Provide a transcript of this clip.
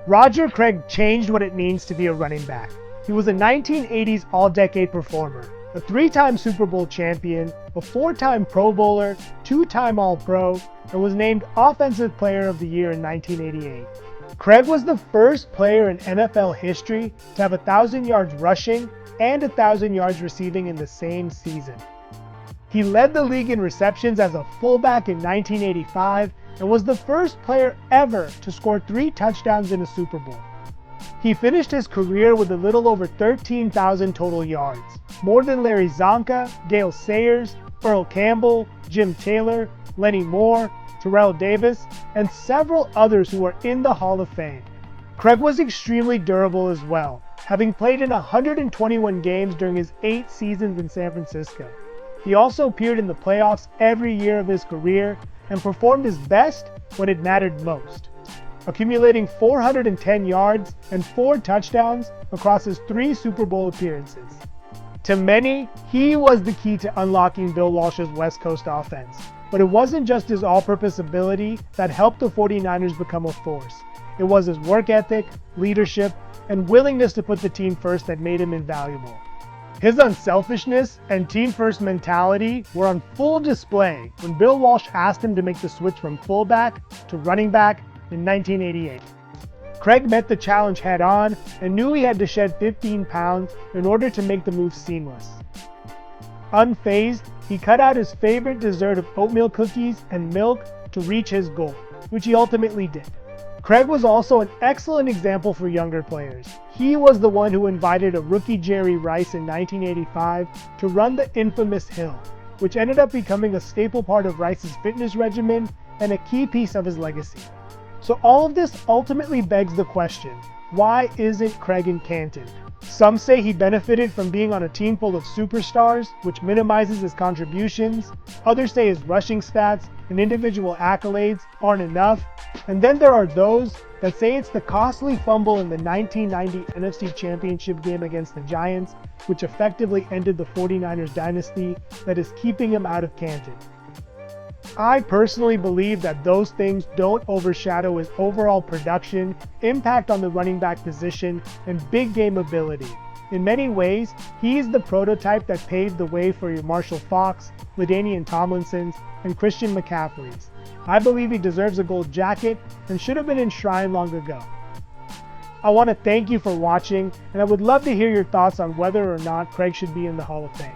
Roger Craig changed what it means to be a running back. He was a 1980s All-Decade performer, a 3-time Super Bowl champion, a 4-time Pro Bowler, 2-time All-Pro, and was named Offensive Player of the Year in 1988. Craig was the first player in NFL history to have 1,000 yards rushing and 1,000 yards receiving in the same season. He led the league in receptions as a fullback in 1985 and was the first player ever to score 3 touchdowns in a Super Bowl. He finished his career with a little over 13,000 total yards, more than Larry Csonka, Gale Sayers, Earl Campbell, Jim Taylor, Lenny Moore, Terrell Davis, and several others who are in the Hall of Fame. Craig was extremely durable as well, having played in 121 games during his 8 seasons in San Francisco. He also appeared in the playoffs every year of his career and performed his best when it mattered most, accumulating 410 yards and 4 touchdowns across his 3 Super Bowl appearances. To many, he was the key to unlocking Bill Walsh's West Coast offense, but it wasn't just his all-purpose ability that helped the 49ers become a force. It was his work ethic, leadership, and willingness to put the team first that made him invaluable. His unselfishness and team-first mentality were on full display when Bill Walsh asked him to make the switch from fullback to running back in 1988. Craig met the challenge head-on and knew he had to shed 15 pounds in order to make the move seamless. Unfazed, he cut out his favorite dessert of oatmeal cookies and milk to reach his goal, which he ultimately did. Craig was also an excellent example for younger players. He was the one who invited a rookie Jerry Rice in 1985 to run the infamous hill, which ended up becoming a staple part of Rice's fitness regimen and a key piece of his legacy. So all of this ultimately begs the question, why isn't Craig in Canton? Some say he benefited from being on a team full of superstars, which minimizes his contributions. Others say his rushing stats and individual accolades aren't enough. And then there are those that say it's the costly fumble in the 1990 NFC Championship game against the Giants, which effectively ended the 49ers dynasty, that is keeping him out of Canton. I personally believe that those things don't overshadow his overall production, impact on the running back position, and big game ability. In many ways, he's the prototype that paved the way for your Marshall Faulks, LaDainian Tomlinsons, and Christian McCaffreys. I believe he deserves a gold jacket and should have been enshrined long ago. I want to thank you for watching, and I would love to hear your thoughts on whether or not Craig should be in the Hall of Fame.